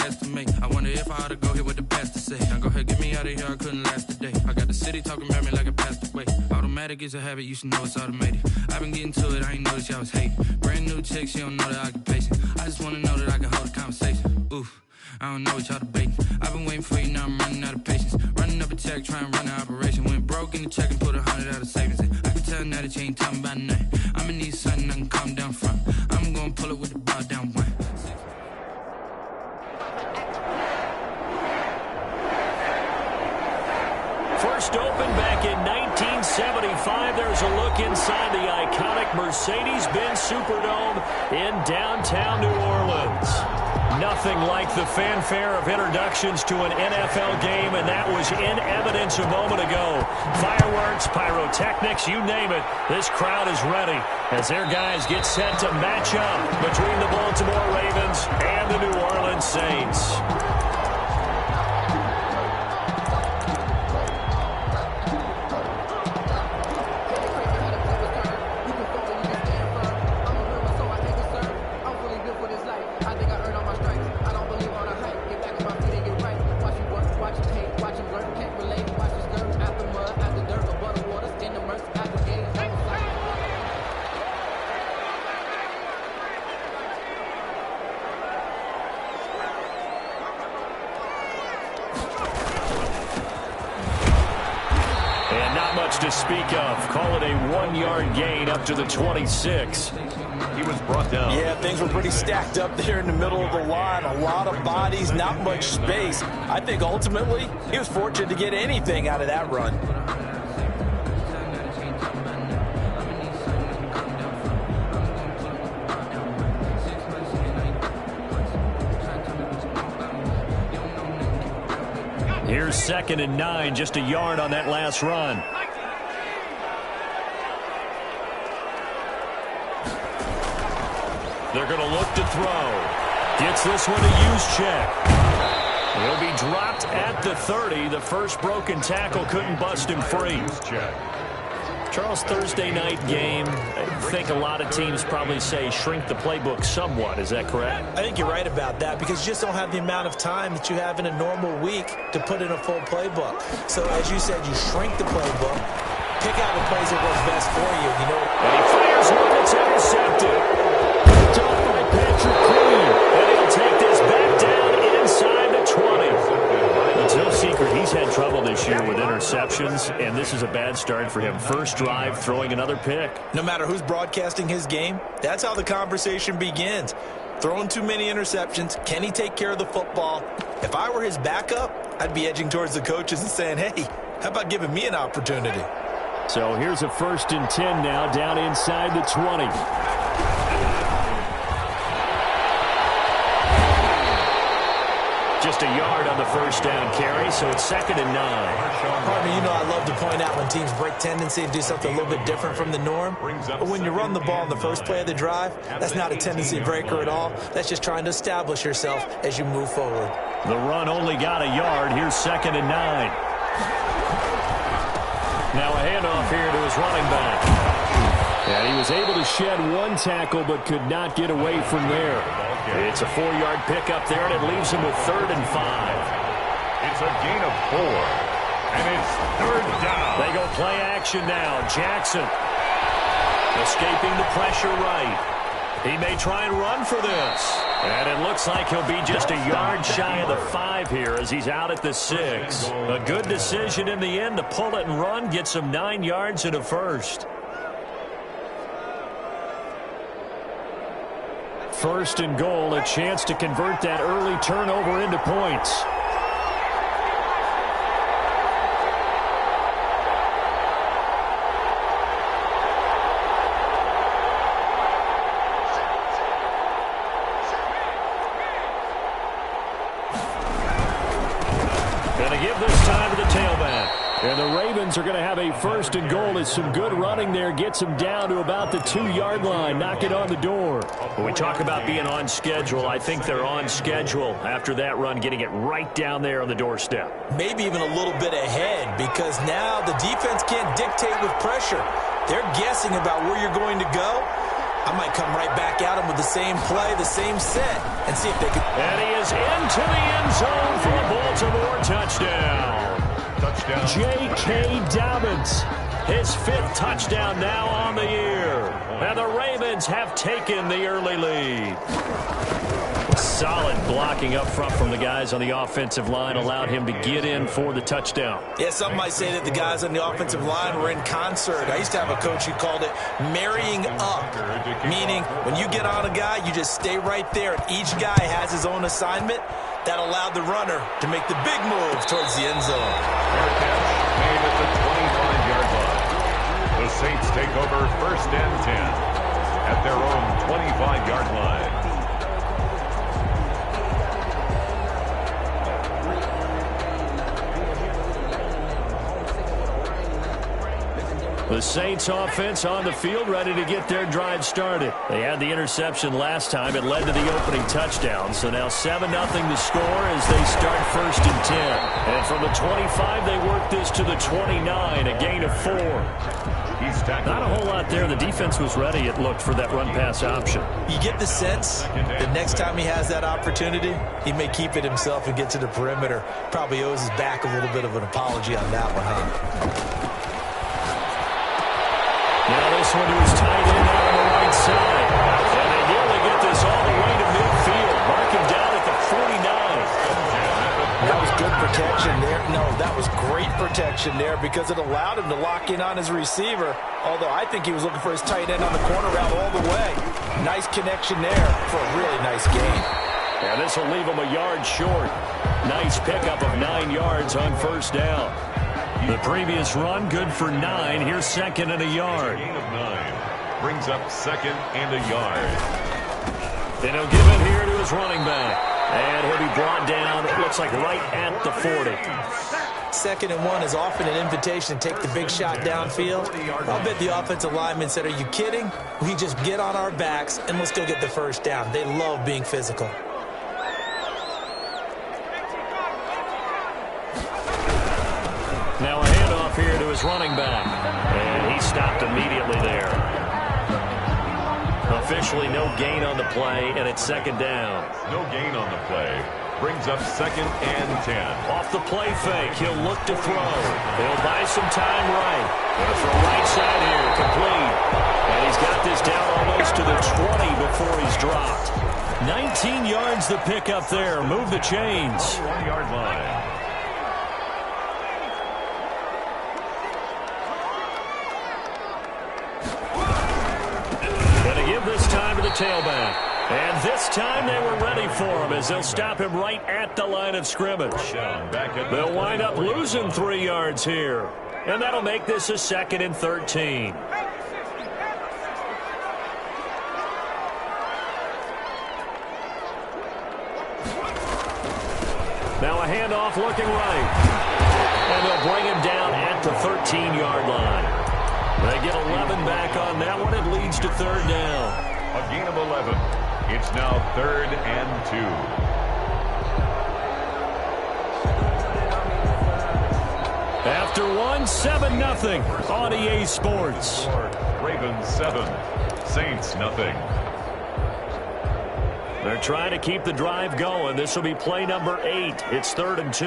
estimate. I wonder if I ought to go here with the pastor say. Now go ahead, get me out of here, I couldn't last a day. I got the city talking about me like a passed away. Automatic is a habit, you should know it's automated. I've been getting to it, I ain't noticed y'all was hating. Brand new chick, she don't know the occupation. I just wanna know that I can hold a conversation. Oof, I don't know what y'all debating. I've been waiting for you, now I'm running out of patience. Running up a check, trying to run an operation. Went broke in the check and put 100 out of savings in. I can tell now that you ain't talking about nothing. I'ma need something I can calm down from. I'm gonna pull it with the bar down one. First opened back in 1975. There's a look inside the iconic Mercedes-Benz Superdome in downtown New Orleans. Nothing like the fanfare of introductions to an NFL game, and that was in evidence a moment ago. Fireworks, pyrotechnics, you name it. This crowd is ready as their guys get set to match up between the Baltimore Ravens and the New Orleans Saints. To speak of. Call it a 1-yard gain up to the 26. He was brought down. Yeah, things were pretty stacked up there in the middle of the line. A lot of bodies, not much space. I think ultimately he was fortunate to get anything out of that run. Here's 2nd and 9, just a yard on that last run. They're going to look to throw. Gets this one a use check. He'll be dropped at the 30. The first broken tackle couldn't bust him free. Charles, Thursday night game, I think a lot of teams probably say shrink the playbook somewhat. Is that correct? I think you're right about that because you just don't have the amount of time that you have in a normal week to put in a full playbook. So as you said, you shrink the playbook, pick out the plays that work best for you. You know, and he fires one that's intercepted. Picked off by Patrick Queen. And he'll take this back down inside the 20. It's no secret he's had trouble this year with interceptions, and this is a bad start for him. First drive, throwing another pick. No matter who's broadcasting his game, that's how the conversation begins. Throwing too many interceptions. Can he take care of the football? If I were his backup, I'd be edging towards the coaches and saying, hey, how about giving me an opportunity? So here's a 1st and 10 now, down inside the 20. Just a yard on the first down carry, so it's 2nd and 9. Partner, you know I love to point out when teams break tendency and do something a little bit different from the norm. But when you run the ball in the first play of the drive, that's not a tendency breaker at all. That's just trying to establish yourself as you move forward. The run only got a yard. Here's 2nd and 9. Now a handoff here to his running back. And he was able to shed one tackle but could not get away from there. It's a 4-yard pickup there, and it leaves him with 3rd and 5. It's a gain of 4, and it's 3rd down. They go play action now. Jackson escaping the pressure right. He may try and run for this. And it looks like he'll be just a yard shy of the 5 here as he's out at the 6. A good decision in the end to pull it and run, get some 9 yards and a first. 1st and goal, a chance to convert that early turnover into points. Going to give this time to the tailback. And the Ravens are going to have a 1st and goal as some good running there gets them down to about the 2-yard line. Knock it on the door. When we talk about being on schedule, I think they're on schedule after that run, getting it right down there on the doorstep. Maybe even a little bit ahead because now the defense can't dictate with pressure. They're guessing about where you're going to go. I might come right back at him with the same play, the same set, and see if they can. And he is into the end zone for a Baltimore touchdown. Touchdown. J.K. Dobbins, his 5th touchdown now on the year. And the Ravens have taken the early lead. Solid blocking up front from the guys on the offensive line allowed him to get in for the touchdown. Yeah, some might say that the guys on the offensive line were in concert. I used to have a coach who called it marrying up, meaning when you get on a guy, you just stay right there, and each guy has his own assignment. That allowed the runner to make the big move towards the end zone. Fair catch made at the 25-yard line. The Saints take over 1st and 10 at their own 25-yard line. The Saints offense on the field ready to get their drive started. They had the interception last time. It led to the opening touchdown. So now 7-0 to score as they start 1st and 10. And from the 25, they work this to the 29, a gain of 4. Not a whole lot there. The defense was ready, it looked, for that run-pass option. You get the sense that next time he has that opportunity, he may keep it himself and get to the perimeter. Probably owes his back a little bit of an apology on that one, huh? Now this one to his tight end out on the right side. And they nearly get this all the way to midfield. Mark him down at the 49. That was good protection there. No, that was great protection there because it allowed him to lock in on his receiver. Although I think he was looking for his tight end on the corner route all the way. Nice connection there for a really nice gain. Yeah, this will leave him a yard short. Nice pickup of 9 yards on 1st down. The previous run, good for 9. Here's 2nd and a yard. Gain of 9 brings up 2nd and a yard. Then he'll give it here to his running back. And he'll be brought down, it looks like right at the 40. 2nd and 1 is often an invitation to take the big shot downfield. I'll bet the offensive lineman said, are you kidding? We just get on our backs and let's go get the 1st down. They love being physical. Now a handoff here to his running back. And he stopped immediately there. Officially no gain on the play, and it's 2nd down. No gain on the play. Brings up 2nd and 10. Off the play fake, he'll look to throw. He'll buy some time right. Gonna throw right side here, complete. And he's got this down almost to the 20 before he's dropped. 19 yards the pickup there. Move the chains. 1-yard line. This time to the tailback. And this time they were ready for him as they'll stop him right at the line of scrimmage. They'll wind up losing 3 yards here. And that'll make this a 2nd and 13. Now a handoff looking right. And they'll bring him down at the 13-yard line. They get 11 back on that one. It leads to 3rd down. A gain of 11. It's now 3rd and 2. After one, 7-0 on EA Sports. Ravens 7, Saints nothing. They're trying to keep the drive going. This will be play number 8. It's 3rd and 2.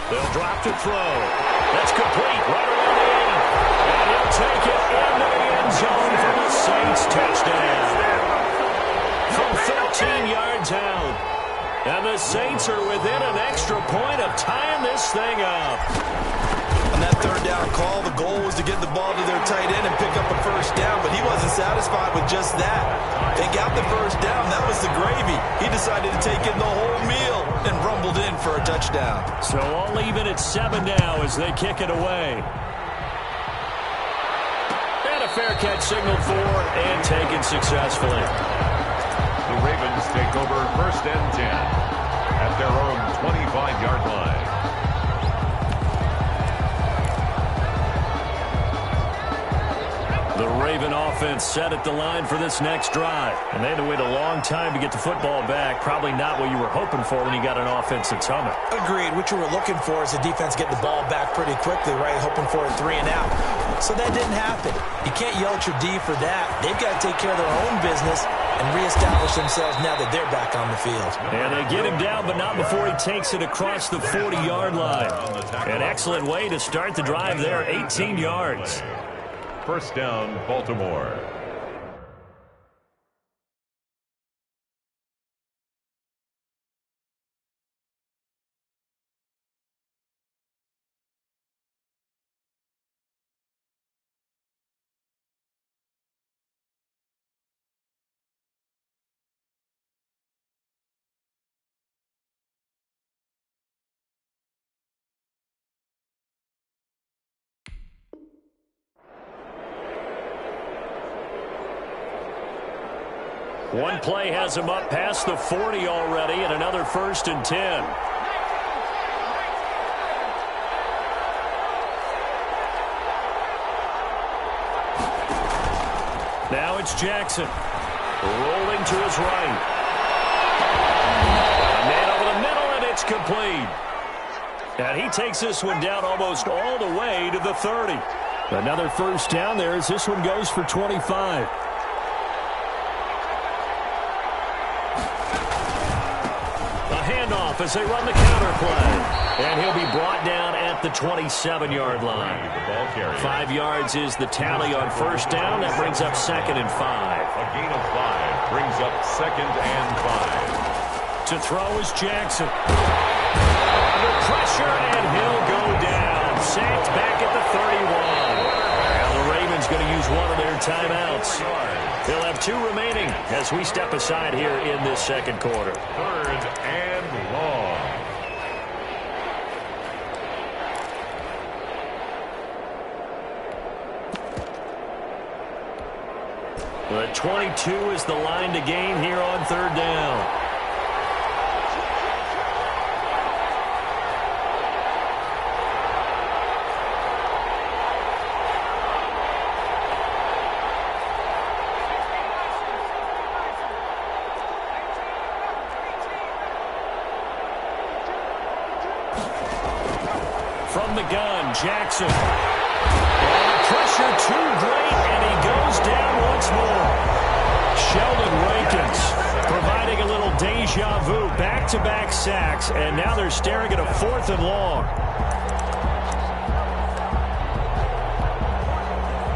They'll drop to throw. That's complete right around the 8. And he'll take it into the end zone for the Saints touchdown. From 13 yards out. And the Saints are within an extra point of tying this thing up. On that 3rd down call, the goal was to get the ball to their tight end and pick up a 1st down, but he wasn't satisfied with just that. They got the 1st down. That was the gravy. He decided to take in the whole meal and rumbled in for a touchdown. So all even at 7 now as they kick it away. And a fair catch signaled for and taken successfully. The Ravens take over 1st and 10 at their own 25-yard line. The Raven offense set at the line for this next drive. And they had to wait a long time to get the football back. Probably not what you were hoping for when you got an offense that's humming. Agreed. What you were looking for is the defense getting the ball back pretty quickly, right? Hoping for a 3 and out. So that didn't happen. You can't yell at your D for that. They've got to take care of their own business and reestablish themselves now that they're back on the field. And they get him down, but not before he takes it across the 40-yard line. An excellent way to start the drive there, 18 yards. First down, Baltimore. One play has him up past the 40 already, and another 1st and 10. Now it's Jackson. Rolling to his right. Man over the middle, and it's complete. And he takes this one down almost all the way to the 30. Another first down there as this one goes for 25. Handoff as they run the counter play. And he'll be brought down at the 27-yard line. 5 yards is the tally on first down. That brings up 2nd and 5. A gain of 5 brings up 2nd and 5. To throw is Jackson. Under pressure, and he'll go down. Sacked back at the 31. Now the Ravens going to use one of their timeouts. They'll have 2 remaining as we step aside here in this second quarter. 3rd and long. But 22 is the line to gain here on 3rd down. From the gun, Jackson. And the pressure too great, and he goes down once more. Sheldon Rankins providing a little deja vu, back-to-back sacks, and now they're staring at a 4th and long.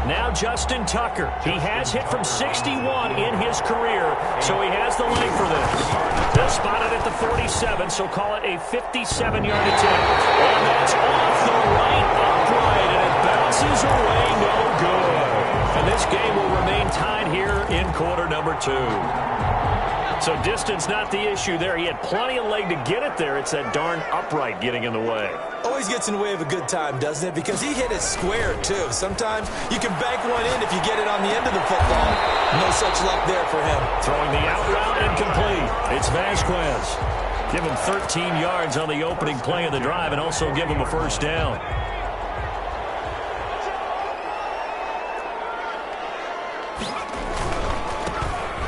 Now Justin Tucker. He has hit from 61 in his career, so he has the leg for this. They'll spot it at the 47, so call it a 57-yard attempt. And that's off the right upright, and it bounces away no good. And this game will remain tied here in quarter number 2. So distance not the issue there. He had plenty of leg to get it there. It's that darn upright getting in the way. Always gets in the way of a good time, doesn't it? Because he hit it square, too. Sometimes you can bank one in if you get it on the end of the football. No such luck there for him. Throwing the out route incomplete. It's Vasquez. Give him 13 yards on the opening play of the drive and also give him a first down.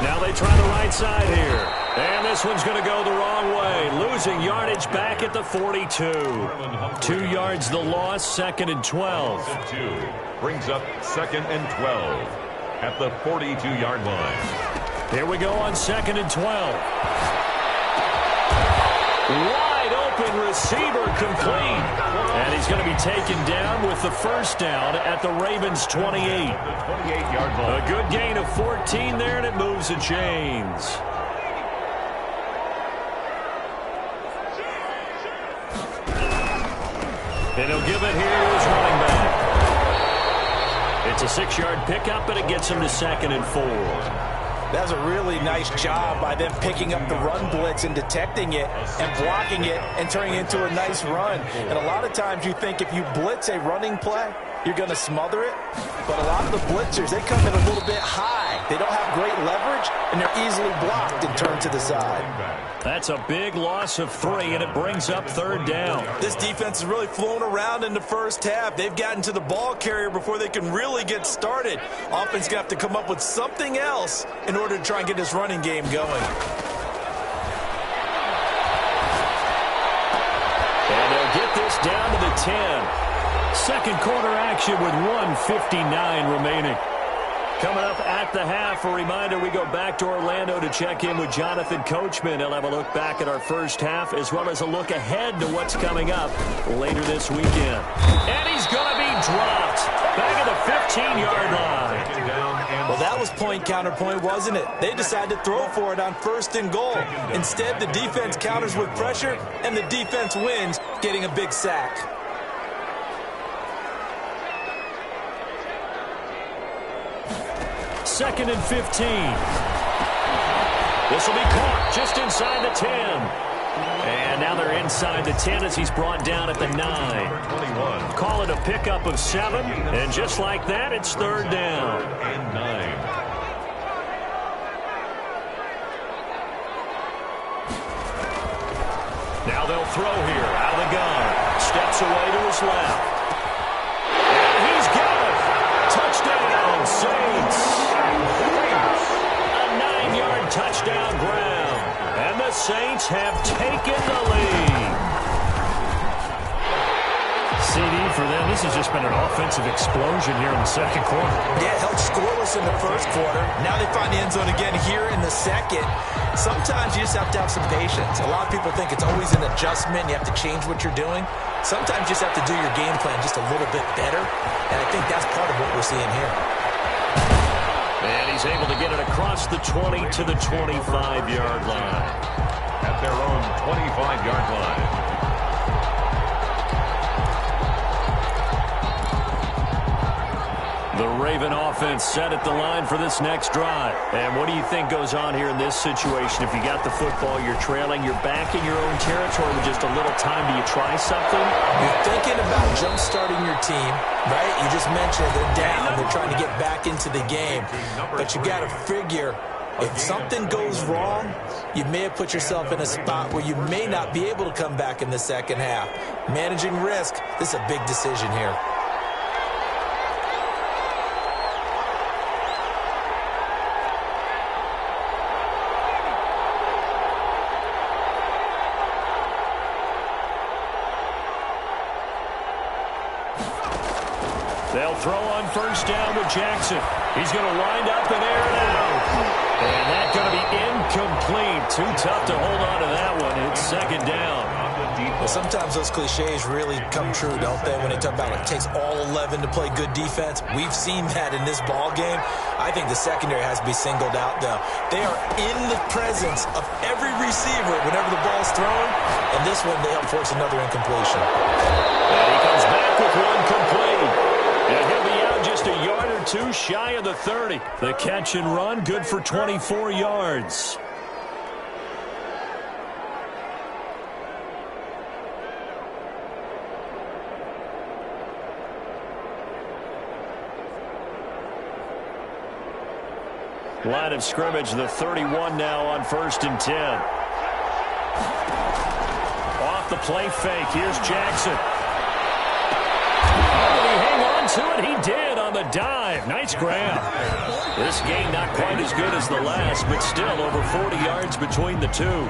Now they try the right side here. And this one's going to go the wrong way. Losing yardage back at the 42. 2 yards the loss, 2nd and 12. 2 brings up 2nd and 12 at the 42-yard line. Here we go on 2nd and 12. Wide open receiver complete. And he's going to be taken down with the first down at the Ravens 28. The 28-yard line. A good gain of 14 there, and it moves the chains. And he'll give it here to his running back. It's a 6-yard pickup, and it gets him to 2nd and 4. That's a really nice job by them picking up the run blitz and detecting it and blocking it and turning it into a nice run. And a lot of times you think if you blitz a running play, you're going to smother it. But a lot of the blitzers, they come in a little bit high. They don't have great leverage, and they're easily blocked and turned to the side. That's a big loss of 3, and it brings up 3rd down. This defense has really flown around in the first half. They've gotten to the ball carrier before they can really get started. Offense going to have to come up with something else in order to try and get this running game going. And they'll get this down to the 10. Second quarter action with 1:59 remaining. Coming up at the half, a reminder, we go back to Orlando to check in with Jonathan Coachman. He'll have a look back at our first half as well as a look ahead to what's coming up later this weekend. And he's going to be dropped back at the 15-yard line. Well, that was point counterpoint, wasn't it? They decided to throw for it on 1st and goal. Instead, the defense counters with pressure, and the defense wins, getting a big sack. Second and 15. This will be caught just inside the 10. And now they're inside the 10 as he's brought down at the 9. Call it a pickup of 7. And just like that, it's 3rd down. And 9. Now they'll throw here out of the gun. Steps away to his left. And he's got it. Touchdown, Saints. A 9-yard touchdown ground. And the Saints have taken the lead. CD for them. This has just been an offensive explosion here in the second quarter. Yeah, held scoreless in the first quarter. Now they find the end zone again here in the second. Sometimes you just have to have some patience. A lot of people think it's always an adjustment. You have to change what you're doing. Sometimes you just have to do your game plan just a little bit better. And I think that's part of what we're seeing here. And he's able to get it across the 20 to the 25-yard line. At their own 25-yard line. The Raven offense set at the line for this next drive. And what do you think goes on here in this situation? If you got the football, you're trailing, you're back in your own territory with just a little time. Do you try something? You're thinking about jump-starting your team, right? You just mentioned they're down. They're trying to get back into the game. But you got to figure, if something goes wrong, you may have put yourself in a spot where you may not be able to come back in the second half. Managing risk, this is a big decision here. They'll throw on first down with Jackson. He's going to wind up and air it out. And that's going to be incomplete. Too tough to hold on to that one. It's second down. Well, sometimes those cliches really come true, don't they? When they talk about it takes all 11 to play good defense. We've seen that in this ball game. I think the secondary has to be singled out, though. They are in the presence of every receiver whenever the ball's thrown. And this one, they help force another incompletion. And he comes back with one complete. And he'll be out just a yard or two shy of the 30. The catch and run, good for 24 yards. Line of scrimmage, the 31 now on 1st and 10. Off the play fake, here's Jackson. Oh, did he hang on to it? He did on the dive. Nice grab. This game not quite as good as the last, but still over 40 yards between the two.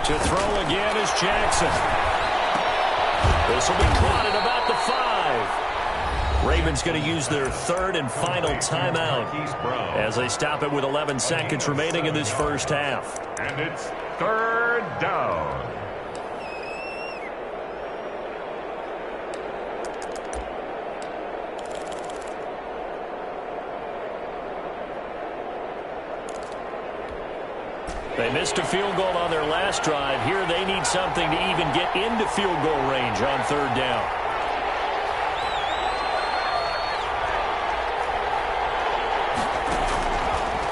To throw again is Jackson. This will be caught at about the 5. Ravens going to use their 3rd and final timeout as they stop it with 11 seconds remaining in this first half. And it's 3rd down. They missed a field goal on their last drive. Here they need something to even get into field goal range on 3rd down.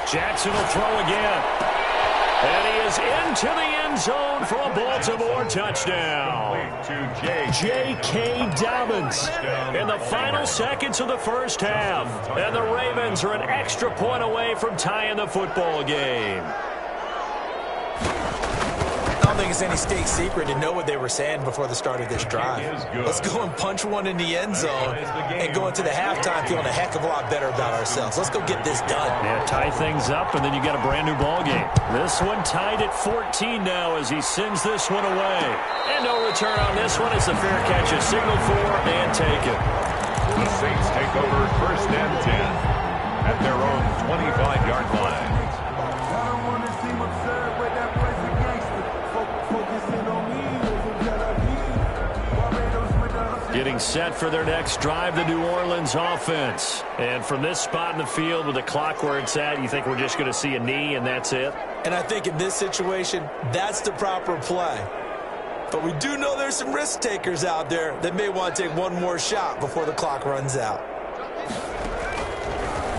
Jackson will throw again. And he is into the end zone for a Baltimore touchdown. J.K. Dobbins in the final seconds of the first half. And the Ravens are an extra point away from tying the football game. I don't think it's any state secret to know what they were saying before the start of this drive. Let's go and punch one in the end zone and go into the halftime feeling a heck of a lot better about ourselves. Let's go get this done. Yeah, tie things up, and then you get a brand-new ball game. This one tied at 14 now as he sends this one away. And no return on this one as the fair catch is signaled for and taken. The Saints take over first and 10 at their own 25-yard line. Getting set for their next drive, the New Orleans offense. And from this spot in the field with the clock where it's at, you think we're just going to see a knee and that's it? And I think in this situation, that's the proper play. But we do know there's some risk takers out there that may want to take one more shot before the clock runs out.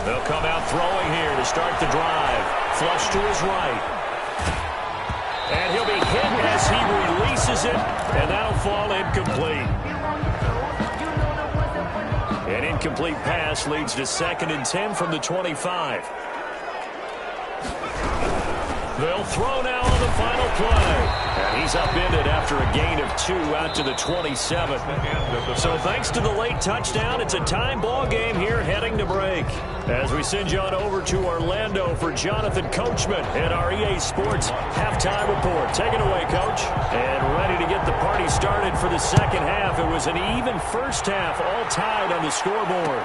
They'll come out throwing here to start the drive. Flush to his right. And he'll be hit as he releases it, and that'll fall incomplete. An incomplete pass leads to 2nd and 10 from the 25. They'll throw now on the final play. And he's upended after a gain of 2 out to the 27. So thanks to the late touchdown, it's a time ball game here heading to break. As we send you on over to Orlando for Jonathan Coachman and our EA Sports halftime report. Take it away, Coach. And ready to get the party started for the second half. It was an even first half, all tied on the scoreboard.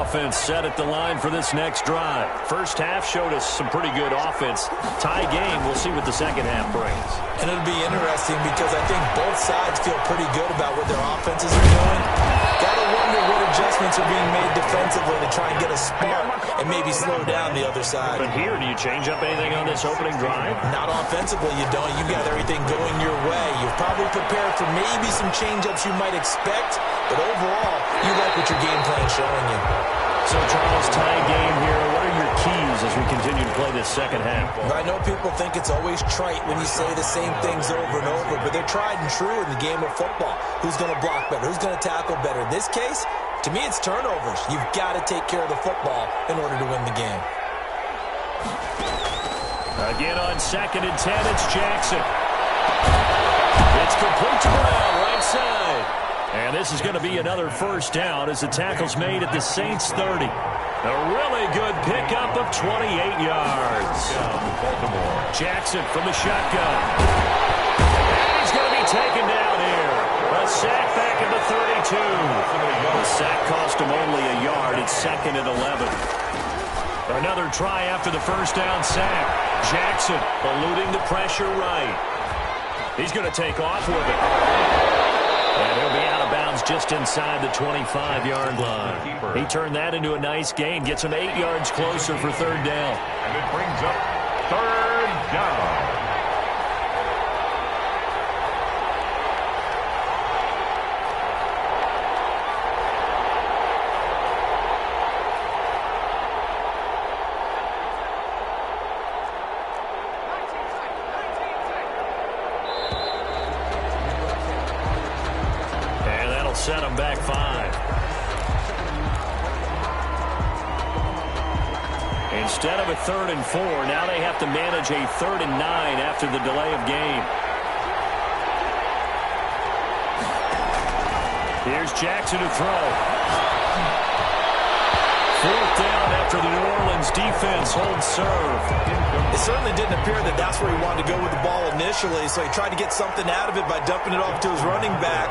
Offense set at the line for this next drive. First half showed us some pretty good offense. Tie game, we'll see what the second half brings. And it'll be interesting because I think both sides feel pretty good about what their offenses are doing. Gotta wonder what adjustments are being made defensively to try and get a spark and maybe slow down the other side. But here, do you change up anything on this opening drive? Not offensively, you don't. You got everything going your way. You've probably prepared for maybe some change-ups you might expect, but overall, you like what your game plan's showing you. So, Charles, tie game here. What are your keys as we continue to play this second half? I know people think it's always trite when you say the same things over and over, but they're tried and true in the game of football. Who's going to block better? Who's going to tackle better? In this case, to me, it's turnovers. You've got to take care of the football in order to win the game. Again on 2nd and 10, it's Jackson. It's complete to Brown, right side. And this is going to be another first down as the tackle's made at the Saints 30. A really good pickup of 28 yards. Jackson from the shotgun. And he's going to be taken down here. A sack back at the 32. The sack cost him only a yard. It's 2nd and 11. Another try after the first down sack. Jackson eluding the pressure right. He's going to take off with it. And he'll be out of bounds just inside the 25-yard line. He turned that into a nice gain, gets him 8 yards closer for 3rd down. And it brings up 3rd down. Set them back 5. Instead of a 3rd and 4, now they have to manage a 3rd and 9 after the delay of game. Here's Jackson to throw. 4th down after the New Orleans defense holds serve. It certainly didn't appear that that's where he wanted to go with the ball initially, so he tried to get something out of it by dumping it off to his running back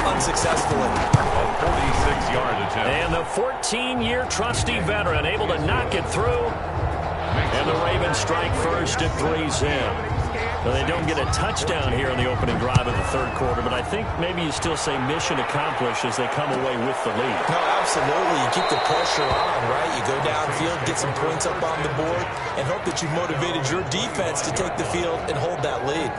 unsuccessfully. A 46-yard attempt. And the 14-year trusty veteran able to knock it through. And the Ravens strike first at 3-zip. Well, they don't get a touchdown here in the opening drive of the third quarter, but I think maybe you still say mission accomplished as they come away with the lead. No, absolutely. You keep the pressure on, right? You go downfield, get some points up on the board, and hope that you've motivated your defense to take the field and hold that lead.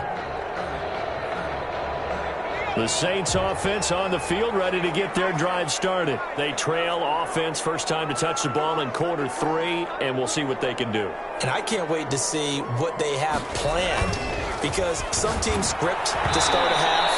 The Saints offense on the field, ready to get their drive started. They trail offense, first time to touch the ball in quarter 3, and we'll see what they can do. And I can't wait to see what they have planned, because some teams script to start a half.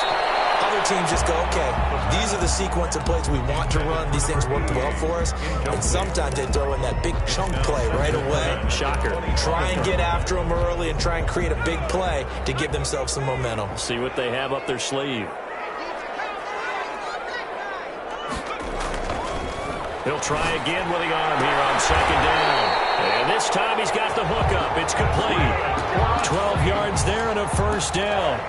Other teams just go, okay, these are the sequence of plays we want to run. These things worked well for us. And sometimes they throw in that big chunk play right away. Shocker. Try and get after them early and try and create a big play to give themselves some momentum. See what they have up their sleeve. He'll try again with the arm here on second down. And this time he's got the hook up. It's complete. 12 yards there and a first down.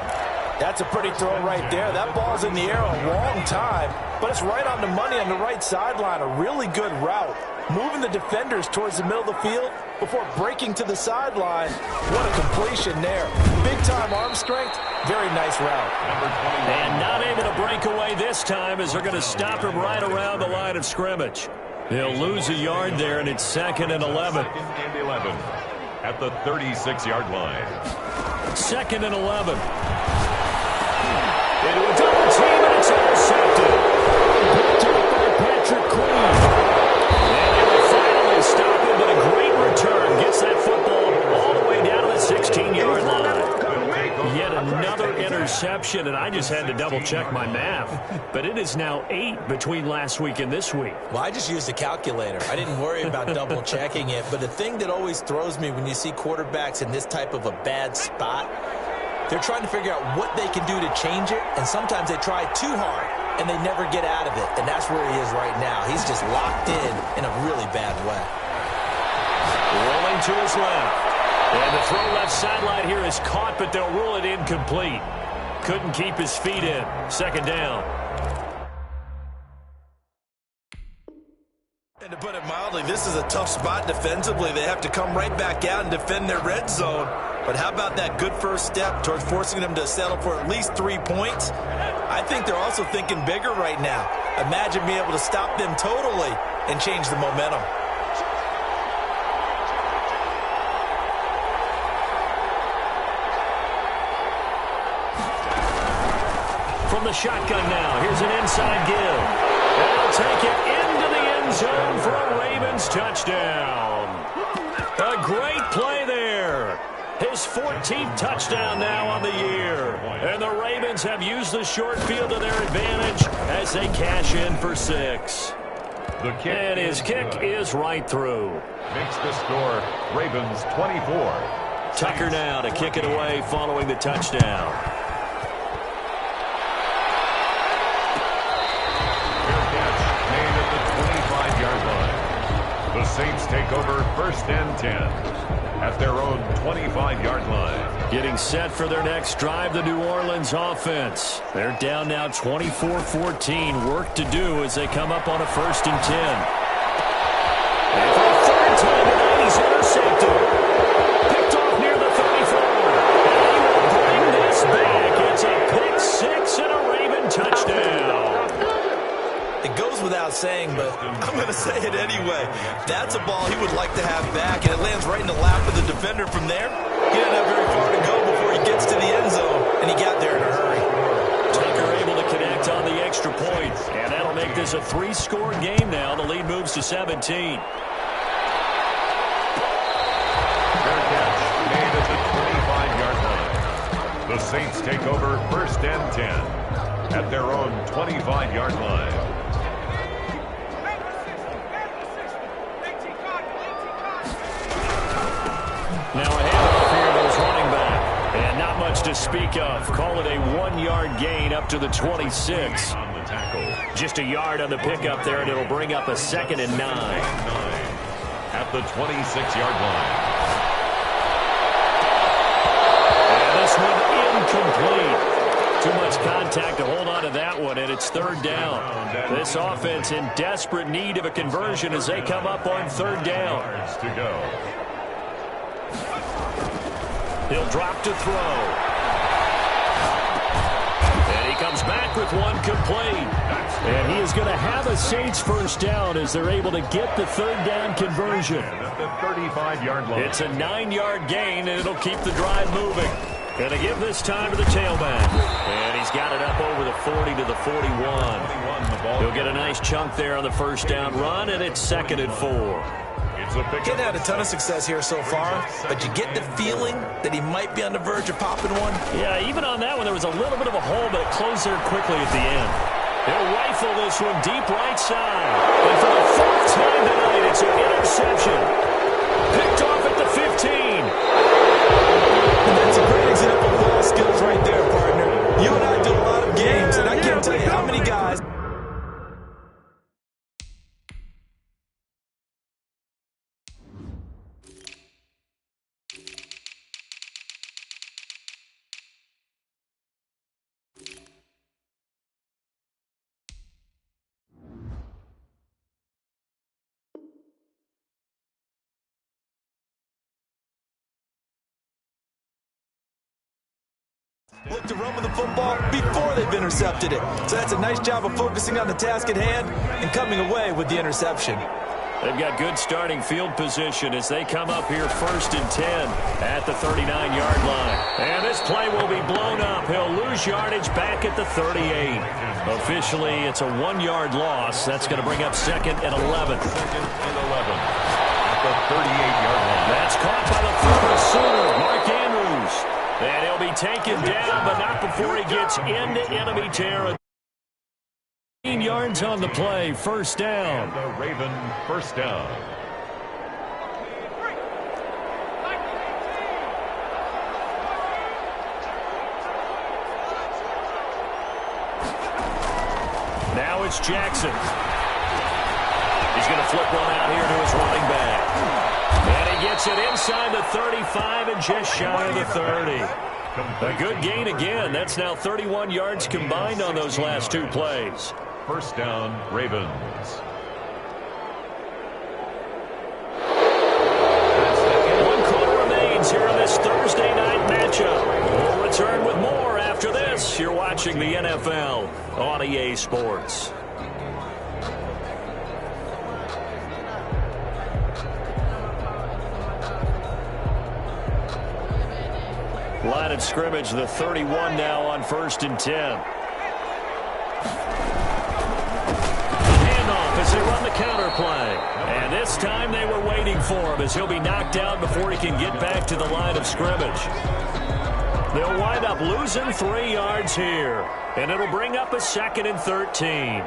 That's a pretty throw right there. That ball's in the air a long time, but it's right on the money on the right sideline. A really good route. Moving the defenders towards the middle of the field before breaking to the sideline. What a completion there. Big-time arm strength. Very nice route. And not able to break away this time as they're going to stop him right around the line of scrimmage. He'll lose a yard there, and it's 2nd and 11. 2nd and 11 at the 36-yard line. 2nd and 11. Into a double team, and it's intercepted. Picked up by Patrick Queen. And they will finally stop him, but a great return. Gets that football all the way down to the 16-yard line. Yet another interception, and I just had to double-check my math. But it is now 8 between last week and this week. Well, I just used a calculator. I didn't worry about double-checking it. But the thing that always throws me when you see quarterbacks in this type of a bad spot, they're trying to figure out what they can do to change it, and sometimes they try too hard, and they never get out of it. And that's where he is right now. He's just locked in a really bad way. Rolling to his left. And the throw left sideline here is caught, but they'll rule it incomplete. Couldn't keep his feet in. 2nd down. And to put it mildly, this is a tough spot defensively. They have to come right back out and defend their red zone. But how about that good first step towards forcing them to settle for at least 3 points? I think they're also thinking bigger right now. Imagine being able to stop them totally and change the momentum. From the shotgun now, here's an inside give. And he'll take it into the end zone for a Ravens touchdown. A great play there. His 14th touchdown now on the year. And the Ravens have used the short field to their advantage as they cash in for 6. And his kick is right through. Makes the score Ravens 24. Tucker now to kick it away following the touchdown. The Saints take over 1st and 10 at their own 25-yard line. Getting set for their next drive, the New Orleans offense. They're down now 24-14. Work to do as they come up on a 1st and 10. And for the 3rd time tonight, he's intercepted. Picked off near the 34. And he will bring this back. It's a pick 6 and a Raven touchdown. It goes without saying, but I'm going to say it anyway. That's a ball he would like to have back, and it lands right in the lap of the defender from there. He didn't have very far to go before he gets to the end zone, and he got there in a hurry. Tucker able to connect on the extra point, and that'll make this a 3-score game now. The lead moves to 17. Fair catch made at the 25-yard line. The Saints take over 1st and 10 at their own 25-yard line. Now a handoff here to his running back. And not much to speak of. Call it a 1-yard gain up to the 26. On the tackle. Just a yard on the pickup there, and it'll bring up a 2nd and 9. At the 26-yard line. And this one incomplete. Too much contact to hold on to that one, and it's 3rd down. This offense in desperate need of a conversion as they come up on 3rd down. To go. He'll drop to throw. And he comes back with one complete. And he is going to have a Saints first down as they're able to get the third down conversion. At the 35-yard line. It's a 9-yard gain, and it'll keep the drive moving. Going to give this time to the tailback. And he's got it up over the 40 to the 41. He'll get a nice chunk there on the first down run, and it's 2nd and 4. Getting had a ton of success here so far, but you get the feeling that he might be on the verge of popping one. Yeah, even on that one, there was a little bit of a hole, but it closed there quickly at the end. He'll rifle this one deep right side. And for the 4th time tonight, it's an interception. Picked off at the 15. And that's a great example of ball skills right there, partner. You and I do a lot of games, and I can't tell you how many guys... look to run with the football before they've intercepted it. So that's a nice job of focusing on the task at hand and coming away with the interception. They've got good starting field position as they come up here 1st and 10 at the 39-yard line. And this play will be blown up. He'll lose yardage back at the 38. Officially, it's a 1-yard loss. That's going to bring up 2nd and 11. 2nd and 11 at the 38-yard line. That's caught by the former Sooner, Mark Andrews. And he'll be taken down, but not before he gets into enemy territory. 15 yards on the play, first down. And the Raven first down. Now it's Jackson. He's going to flip one out here to his running back. And he gets it inside the 35 and just shy of the 30. A good gain again. That's now 31 yards combined on those last 2 plays. First down, Ravens. One quarter remains here in this Thursday night matchup. We'll return with more after this. You're watching the NFL on EA Sports. Line of scrimmage, the 31 now on 1st and 10. Handoff as they run the counter play. And this time they were waiting for him as he'll be knocked down before he can get back to the line of scrimmage. They'll wind up losing 3 yards here. And it'll bring up a 2nd and 13.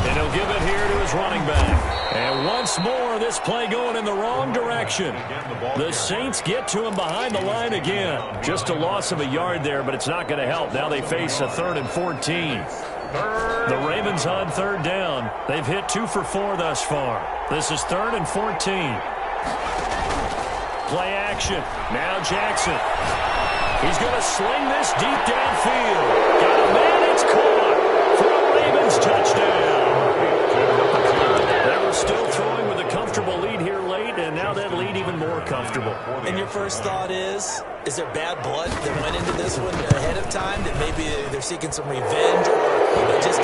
And he'll give it here to his running back. And once more, this play going in the wrong direction. The Saints get to him behind the line again. Just a loss of a yard there, but it's not going to help. Now they face a 3rd and 14. The Ravens on 3rd down. They've hit 2 for 4 thus far. This is 3rd and 14. Play action. Now Jackson. He's going to sling this deep downfield. Got a man, it's caught for a Ravens touchdown. They were still throwing with a comfortable lead here late, and now that lead even more comfortable. And your first thought is there bad blood that went into this one ahead of time, that maybe they're seeking some revenge, or just